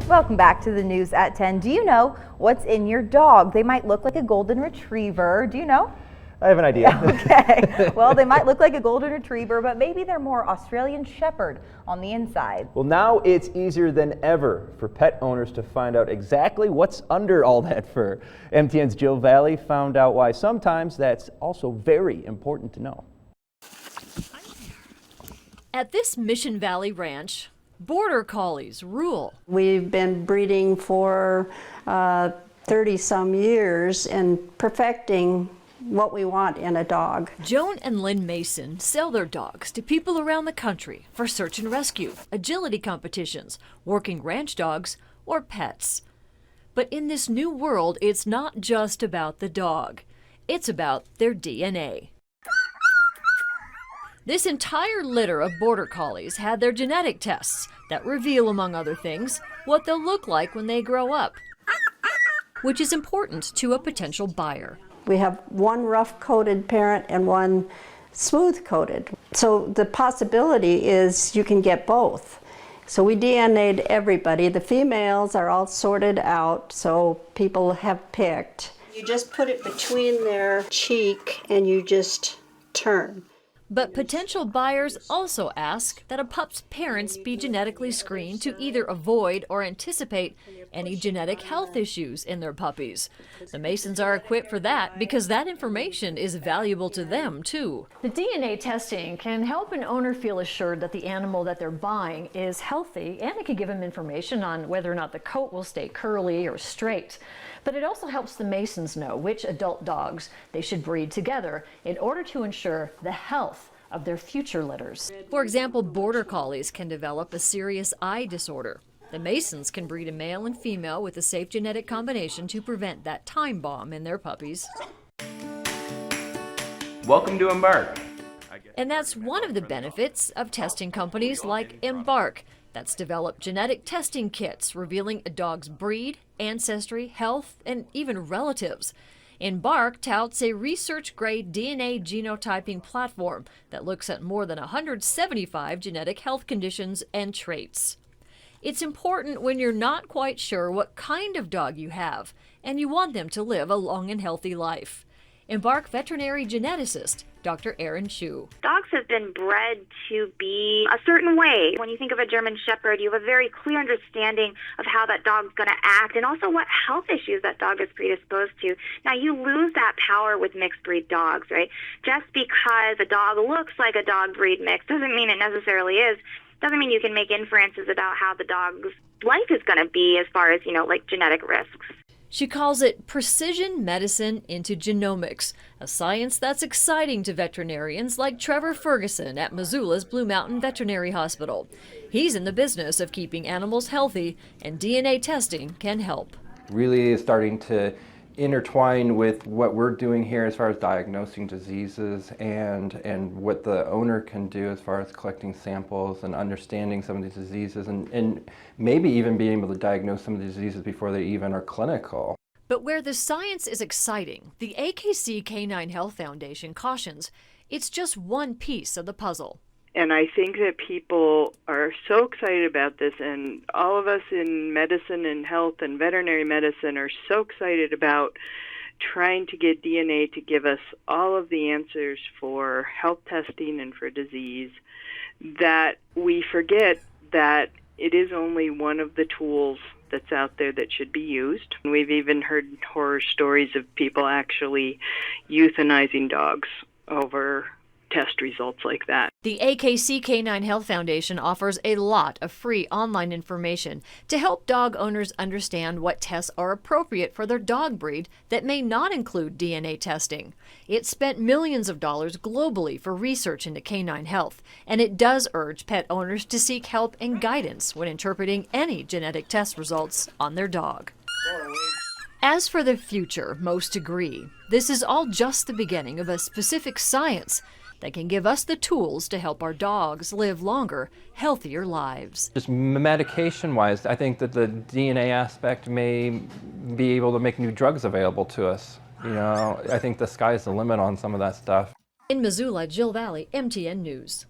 Welcome back to the news at 10. Do you know what's in your dog? They might look like a golden retriever. Do you know? I have an idea. Okay. Well, they might look like a golden retriever, but maybe they're more Australian Shepherd on the inside. Well, now it's easier than ever for pet owners to find out exactly what's under all that fur. MTN's Jill Valley found out why sometimes that's also very important to know. At this Mission Valley ranch, Border Collies rule. We've been breeding for 30-some years and perfecting what we want in a dog. Joan and Lynn Mason sell their dogs to people around the country for search and rescue, agility competitions, working ranch dogs, or pets. But in this new world, it's not just about the dog. It's about their DNA. This entire litter of Border Collies had their genetic tests that reveal, among other things, what they'll look like when they grow up, which is important to a potential buyer. We have one rough-coated parent and one smooth-coated. So the possibility is you can get both. So we DNA'd everybody. The females are all sorted out, so people have picked. You just put it between their cheek and you just turn. But potential buyers also ask that a pup's parents be genetically screened to either avoid or anticipate any genetic health issues in their puppies. The Masons are equipped for that because that information is valuable to them, too. The DNA testing can help an owner feel assured that the animal that they're buying is healthy, and it can give them information on whether or not the coat will stay curly or straight. But it also helps the Masons know which adult dogs they should breed together in order to ensure the health of their future litters. For example, Border Collies can develop a serious eye disorder. The Masons can breed a male and female with a safe genetic combination to prevent that time bomb in their puppies. Welcome to Embark. And that's one of the benefits of testing companies like Embark, that's developed genetic testing kits revealing a dog's breed, ancestry, health, and even relatives. Embark touts a research-grade DNA genotyping platform that looks at more than 175 genetic health conditions and traits. It's important when you're not quite sure what kind of dog you have, and you want them to live a long and healthy life. Embark veterinary geneticist Dr. Erin Chu. Dogs have been bred to be a certain way. When you think of a German Shepherd, you have a very clear understanding of how that dog's going to act and also what health issues that dog is predisposed to. Now, you lose that power with mixed breed dogs, right? Just because a dog looks like a dog breed mix doesn't mean it necessarily is. Doesn't mean you can make inferences about how the dog's life is going to be as far as, like genetic risks. She calls it precision medicine into genomics, a science that's exciting to veterinarians like Trevor Ferguson at Missoula's Blue Mountain Veterinary Hospital. He's in the business of keeping animals healthy, and DNA testing can help. Really is starting to intertwine with what we're doing here as far as diagnosing diseases and what the owner can do as far as collecting samples and understanding some of these diseases and maybe even being able to diagnose some of the diseases before they even are clinical. But where the science is exciting, the AKC Canine Health Foundation cautions it's just one piece of the puzzle. And I think that people are so excited about this, and all of us in medicine and health and veterinary medicine are so excited about trying to get DNA to give us all of the answers for health testing and for disease, that we forget that it is only one of the tools that's out there that should be used. We've even heard horror stories of people actually euthanizing dogs over test results like that. The AKC Canine Health Foundation offers a lot of free online information to help dog owners understand what tests are appropriate for their dog breed that may not include DNA testing. It spent millions of dollars globally for research into canine health, and it does urge pet owners to seek help and guidance when interpreting any genetic test results on their dog. As for the future, most agree this is all just the beginning of a specific science that can give us the tools to help our dogs live longer, healthier lives. Just medication-wise, I think that the DNA aspect may be able to make new drugs available to us. I think the sky's the limit on some of that stuff. In Missoula, Jill Valley, MTN News.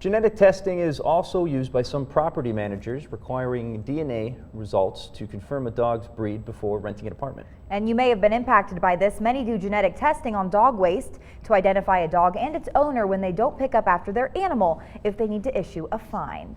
Genetic testing is also used by some property managers, requiring DNA results to confirm a dog's breed before renting an apartment. And you may have been impacted by this. Many do genetic testing on dog waste to identify a dog and its owner when they don't pick up after their animal, if they need to issue a fine.